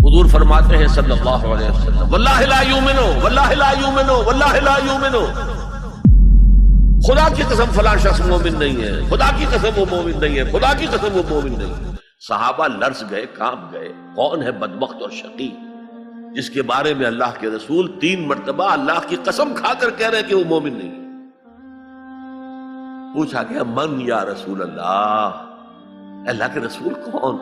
حضور فرماتے ہیں صلی اللہ علیہ وسلم واللہ لا یؤمنو واللہ لا یؤمنو واللہ لا یؤمنو، خدا کی قسم فلاں شخص مومن نہیں ہے، خدا کی قسم وہ مومن نہیں ہے، خدا کی قسم وہ مومن نہیں ہے۔ صحابہ لرز گئے، کانپ گئے، کون ہے بدبخت اور شقی جس کے بارے میں اللہ کے رسول 3 مرتبہ اللہ کی قسم کھا کر کہہ رہے ہیں کہ وہ مومن نہیں ہے؟ پوچھا گیا من یا رسول اللہ، اللہ کے رسول کون؟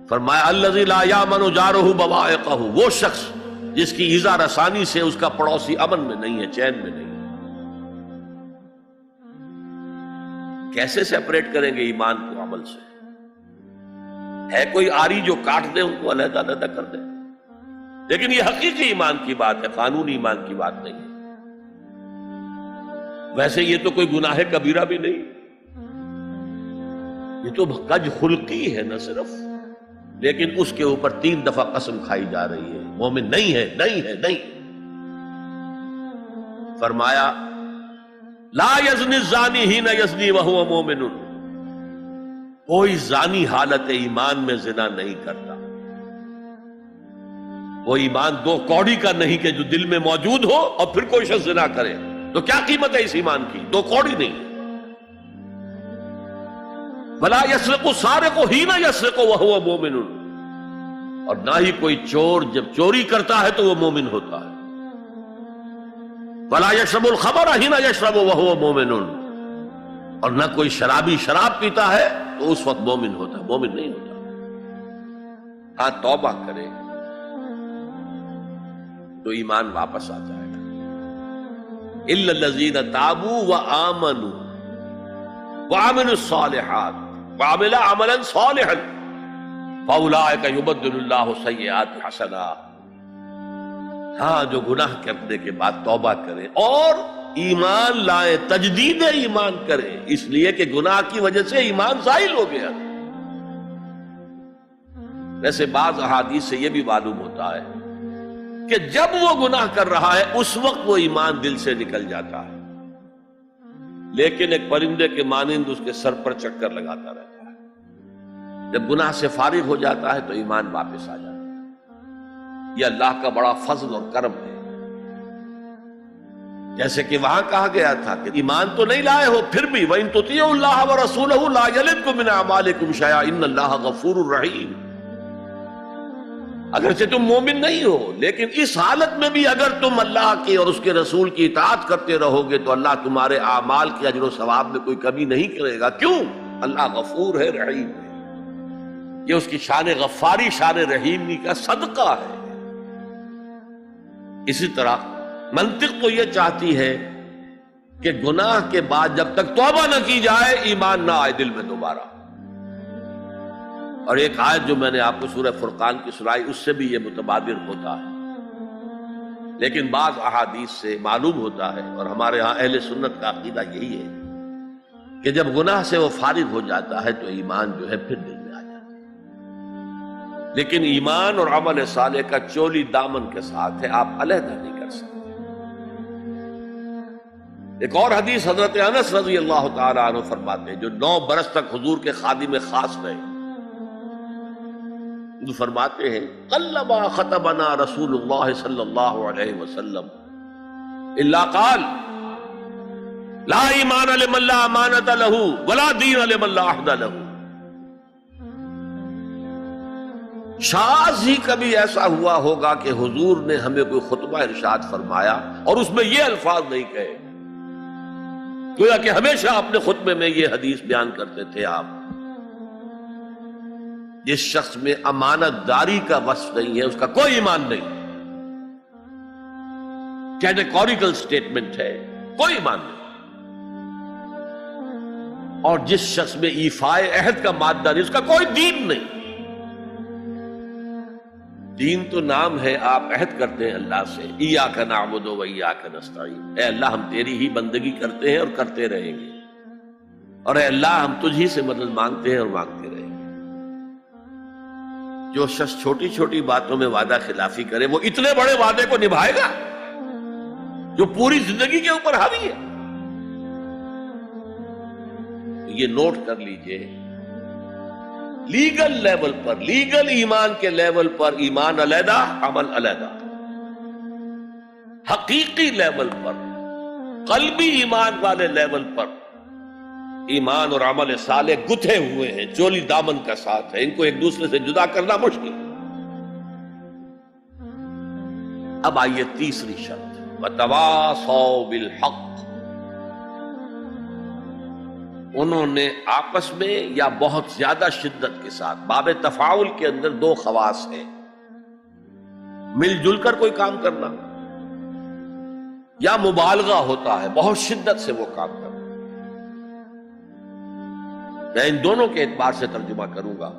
فرمایا الذی لا یامن جارہ بوائقہ، وہ شخص جس کی ایذا رسانی سے اس کا پڑوسی امن میں نہیں ہے، چین میں نہیں ہے۔ کیسے سیپریٹ کریں گے ایمان کو عمل سے؟ ہے کوئی آری جو کاٹ دے ان کو علیحدہ علیحدہ کر دے، لیکن یہ حقیقی ایمان کی بات ہے، قانونی ایمان کی بات نہیں ہے۔ ویسے یہ تو کوئی گناہ کبیرہ بھی نہیں، یہ تو کج خلقی ہے نہ صرف، لیکن اس کے اوپر 3 دفعہ قسم کھائی جا رہی ہے مومن نہیں ہے، نہیں ہے، نہیں۔ فرمایا لا یزنی الزانی حین یزنی وہو مومن، کوئی زانی حالت ایمان میں زنا نہیں کرتا۔ وہ ایمان 2 کوڑی کا نہیں کہ جو دل میں موجود ہو اور پھر کوئی شخص زنا کرے، تو کیا قیمت ہے اس ایمان کی؟ 2 کوڑی نہیں۔ ولا یسرق السارق حین یسرق وہو مومن، اور نہ ہی کوئی چور جب چوری کرتا ہے تو وہ مومن ہوتا ہے۔ ولا یشرب الخمر حین یشرب وہو مومن، اور نہ کوئی شرابی شراب پیتا ہے تو اس وقت مومن ہوتا ہے، مومن نہیں ہوتا۔ ہاں توبہ کرے تو ایمان واپس آ جائے گا۔ الا الذین تابوا وآمنوا وعملوا الصالحات وعمل عملا صالحا فاولئک یبدل اللہ سیئات حسنات، ہاں جو گناہ کرنے کے بعد توبہ کرے اور ایمان لائے، تجدید ایمان کرے، اس لیے کہ گناہ کی وجہ سے ایمان زائل ہو گیا۔ ویسے بعض احادیث سے یہ بھی معلوم ہوتا ہے کہ جب وہ گناہ کر رہا ہے اس وقت وہ ایمان دل سے نکل جاتا ہے، لیکن ایک پرندے کے مانند اس کے سر پر چکر لگاتا رہتا ہے۔ جب گناہ سے فارغ ہو جاتا ہے تو ایمان واپس آ جاتا ہے۔ یہ اللہ کا بڑا فضل اور کرم ہے۔ جیسے کہ وہاں کہا گیا تھا کہ ایمان تو نہیں لائے ہو پھر بھی وَإِن تُطِيعُوا اللَّهَ وَرَسُولَهُ لَا يَلِدْكُم مِّنْ أَعْمَالِكُمْ شَيْئًا إِنَّ اللَّهَ غَفُورٌ رَحِيمٌ، اگرچہ تم مومن نہیں ہو لیکن اس حالت میں بھی اگر تم اللہ کی اور اس کے رسول کی اطاعت کرتے رہو گے تو اللہ تمہارے اعمال کے اجر و ثواب میں کوئی کمی نہیں کرے گا۔ کیوں؟ اللہ غفور ہے، رحیم ہے۔ یہ اس کی شان غفاری، شان رحیمی کا صدقہ ہے۔ اسی طرح منطق تو یہ چاہتی ہے کہ گناہ کے بعد جب تک توبہ نہ کی جائے ایمان نہ آئے دل میں دوبارہ۔ اور ایک آیت جو میں نے آپ کو سورہ فرقان کی سنائی اس سے بھی یہ متبادر ہوتا ہے، لیکن بعض احادیث سے معلوم ہوتا ہے اور ہمارے ہاں اہل سنت کا عقیدہ یہی ہے کہ جب گناہ سے وہ فارغ ہو جاتا ہے تو ایمان جو ہے پھر دل میں آ جاتا ہے۔ لیکن ایمان اور عمل صالح کا چولی دامن کے ساتھ ہے، آپ علیحدہ نہیں کر سکتے۔ ایک اور حدیث حضرت انس رضی اللہ تعالی عنہ فرماتے ہیں، جو 9 برس تک حضور کے خادم خاص رہے، جو فرماتے ہیں قلما خطبنا رسول اللہ صلی اللہ علیہ وسلم الا قال لا ایمان لمن لا امانۃ له ولا دین لمن لا عہد له۔ شاذ ہی کبھی ایسا ہوا ہوگا کہ حضور نے ہمیں کوئی خطبہ ارشاد فرمایا اور اس میں یہ الفاظ نہیں کہے، گویا کہ ہمیشہ اپنے خطبے میں یہ حدیث بیان کرتے تھے آپ، جس شخص میں امانت داری کا وصف نہیں ہے اس کا کوئی ایمان نہیں، کیٹیگوریکل سٹیٹمنٹ ہے، کوئی ایمان نہیں۔ اور جس شخص میں ایفائے عہد کا مادہ نہیں اس کا کوئی دین نہیں۔ دین تو نام ہے، آپ عہد کرتے ہیں اللہ سے ایاک نعبد و ایاک نستعین، اے اللہ ہم تیری ہی بندگی کرتے ہیں اور کرتے رہیں گے، اور اے اللہ ہم تجھ ہی سے مدد مانگتے ہیں اور مانگتے رہیں گے۔ جو شخص چھوٹی چھوٹی باتوں میں وعدہ خلافی کرے وہ اتنے بڑے وعدے کو نبھائے گا جو پوری زندگی کے اوپر حاوی ہے۔ یہ نوٹ کر لیجئے لیگل لیول پر، لیگل ایمان کے لیول پر ایمان علیحدہ عمل علیحدہ، حقیقی لیول پر، قلبی ایمان والے لیول پر ایمان اور عمل صالح گتھے ہوئے ہیں، چولی دامن کا ساتھ ہے، ان کو ایک دوسرے سے جدا کرنا مشکل۔ اب آئیے تیسری شرط، وَتَوَاصَوْا بِالْحَقِّ، انہوں نے آپس میں یا بہت زیادہ شدت کے ساتھ، باب تفاعل کے اندر دو خواص ہیں، مل جل کر کوئی کام کرنا یا مبالغہ ہوتا ہے، بہت شدت سے وہ کام کرنا۔ میں ان دونوں کے اعتبار سے ترجمہ کروں گا،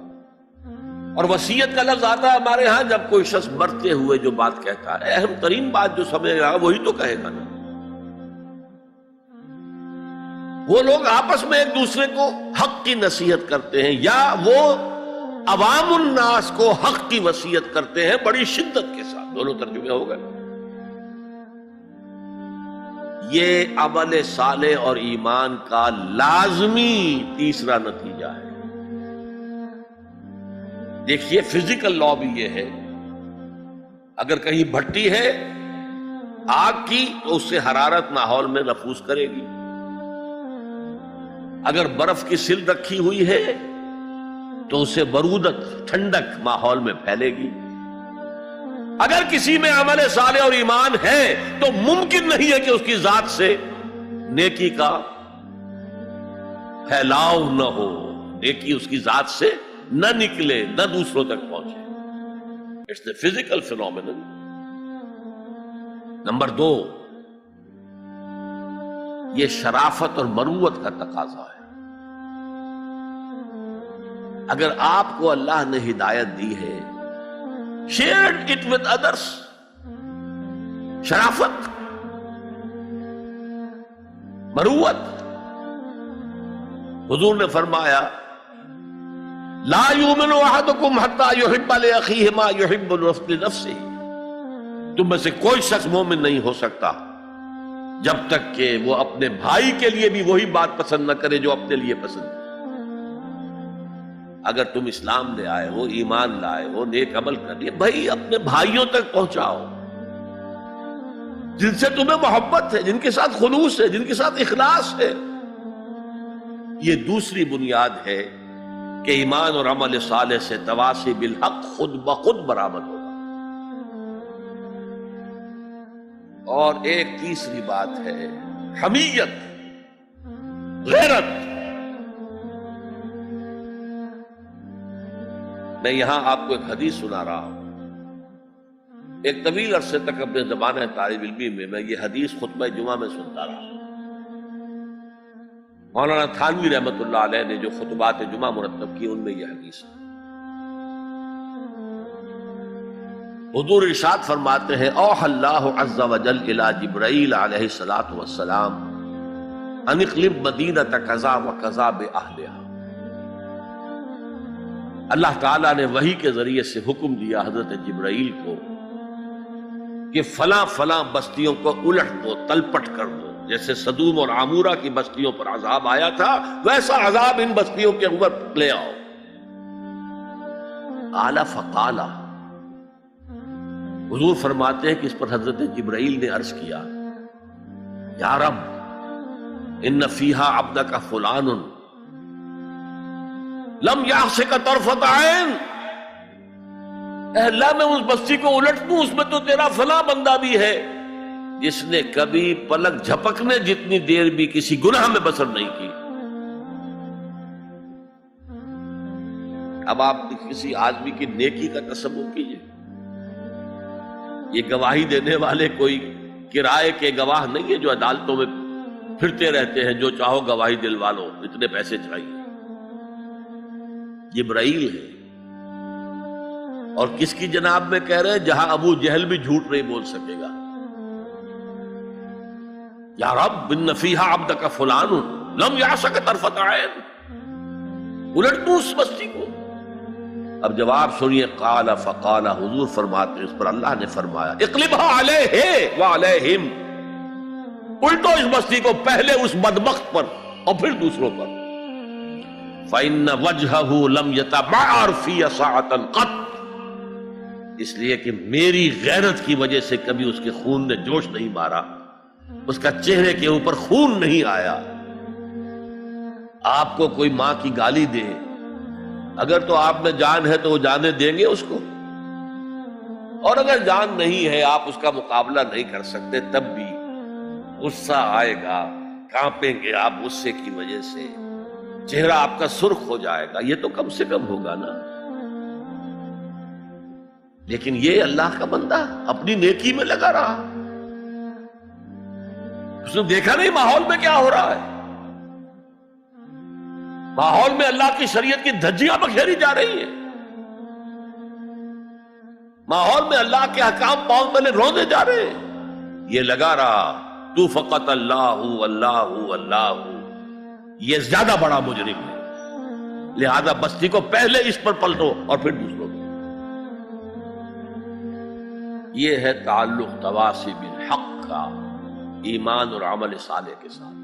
اور وصیت کا لفظ آتا ہے ہمارے ہاں جب کوئی شخص مرتے ہوئے جو بات کہتا ہے، اہم ترین بات جو سمجھ رہا وہی تو کہے گا نا۔ وہ لوگ آپس میں ایک دوسرے کو حق کی نصیحت کرتے ہیں یا وہ عوام الناس کو حق کی وصیت کرتے ہیں بڑی شدت کے ساتھ، دونوں ترجمے ہو گئے۔ یہ عمل صالح اور ایمان کا لازمی تیسرا نتیجہ ہے۔ دیکھیے فزیکل لا بھی یہ ہے، اگر کہیں بھٹی ہے آگ کی تو اس سے حرارت ماحول میں نفوذ کرے گی، اگر برف کی سل رکھی ہوئی ہے تو اسے برودت ٹھنڈک ماحول میں پھیلے گی۔ اگر کسی میں عمل صالح اور ایمان ہے تو ممکن نہیں ہے کہ اس کی ذات سے نیکی کا پھیلاؤ نہ ہو، نیکی اس کی ذات سے نہ نکلے، نہ دوسروں تک پہنچے۔ It's a physical phenomenon. Number 2، یہ شرافت اور مروت کا تقاضا ہے۔ اگر آپ کو اللہ نے ہدایت دی ہے، شیئر اٹ ود ادرس۔ شرافت، مروت، حضور نے فرمایا لا یؤمن احدکم حتی یحب لاخیہ ما یحب لنفسہ، تم میں سے کوئی شخص مومن نہیں ہو سکتا جب تک کہ وہ اپنے بھائی کے لیے بھی وہی بات پسند نہ کرے جو اپنے لیے پسند ہے۔ اگر تم اسلام لے آئے ہو، ایمان لائے ہو، نیک عمل کر لیے، بھائی اپنے بھائیوں تک پہنچاؤ جن سے تمہیں محبت ہے، جن کے ساتھ خلوص ہے، جن کے ساتھ اخلاص ہے۔ یہ دوسری بنیاد ہے کہ ایمان اور عمل صالح سے تواصی بالحق خود بخود برآمد ہوگا۔ اور ایک تیسری بات ہے حمیت، غیرت۔ میں یہاں آپ کو ایک حدیث سنا رہا ہوں۔ ایک طویل عرصے تک اپنے زمانہ طالب علمی میں یہ حدیث خطبہ جمعہ میں سنتا رہا۔ مولانا تھانوی رحمت اللہ علیہ نے جو خطبات جمعہ مرتب کی ان میں یہ حدیث ہے۔ حضور ارشاد فرماتے ہیں اوحى اللہ عز وجل الی جبرائیل علیہ الصلوۃ والسلام ان اقلب مدینۃ کذا وکذا باہلھا۔ اللہ تعالیٰ نے وحی کے ذریعے سے حکم دیا حضرت جبرائیل کو کہ فلاں فلاں بستیوں کو الٹ دو، تلپٹ کر دو۔ جیسے صدوم اور عامورہ کی بستیوں پر عذاب آیا تھا ویسا عذاب ان بستیوں کے اوپر لے آؤ۔ قال فقال، حضور فرماتے ہیں کہ اس پر حضرت جبرائیل نے عرض کیا یا رب ان فیہا عبدک فلان لم یعصک طرفۃ عین۔ اے اللہ میں اس بستی کو الٹ دوں، اس میں تو تیرا فلاں بندہ بھی ہے جس نے کبھی پلک جھپکنے جتنی دیر بھی کسی گناہ میں بسر نہیں کی۔ اب آپ کسی آدمی کی نیکی کا تصور کیجئے، یہ گواہی دینے والے کوئی کرائے کے گواہ نہیں ہے جو عدالتوں میں پھرتے رہتے ہیں جو چاہو گواہی دلوا لو، اتنے پیسے چاہیے۔ جبرائیل ہے، اور کس کی جناب میں کہہ رہے ہیں؟ جہاں ابو جہل بھی جھوٹ نہیں بول سکے گا۔ یا رب ان فیہا عبدک فلان لم یعصک طرفۃ عین، الٹ دوں اس بستی کو۔ اب جواب سنیے، قال فقال، حضور فرماتے ہیں اس پر اللہ نے فرمایا اقلبھا علیہ وعلیہم، الٹو اس بستی کو، پہلے اس بدبخت پر اور پھر دوسروں پر۔ فإن وجهه لم يتبعر في ساعة قط، اس لیے کہ میری غیرت کی وجہ سے کبھی اس کے خون نے جوش نہیں مارا، اس کا چہرے کے اوپر خون نہیں آیا۔ آپ کو کوئی ماں کی گالی دے، اگر تو آپ میں جان ہے تو وہ جانے دیں گے اس کو، اور اگر جان نہیں ہے، آپ اس کا مقابلہ نہیں کر سکتے، تب بھی غصہ آئے گا، کانپیں گے آپ غصے کی وجہ سے، چہرہ آپ کا سرخ ہو جائے گا، یہ تو کم سے کم ہوگا نا۔ لیکن یہ اللہ کا بندہ اپنی نیکی میں لگا رہا، اس نے دیکھا نہیں ماحول میں کیا ہو رہا ہے، ماحول میں اللہ کی شریعت کی دھجیاں بکھیری جا رہی ہیں، ماحول میں اللہ کے احکام پاؤں تلے روندے جا رہے ہیں، یہ لگا رہا تو فقط اللہ اللہ اللہ، یہ زیادہ بڑا مجرم ہے، لہذا بستی کو پہلے اس پر پلٹو اور پھر دوسروں کو۔ یہ ہے تعلق تواصی بالحق کا ایمان اور عمل صالح کے ساتھ۔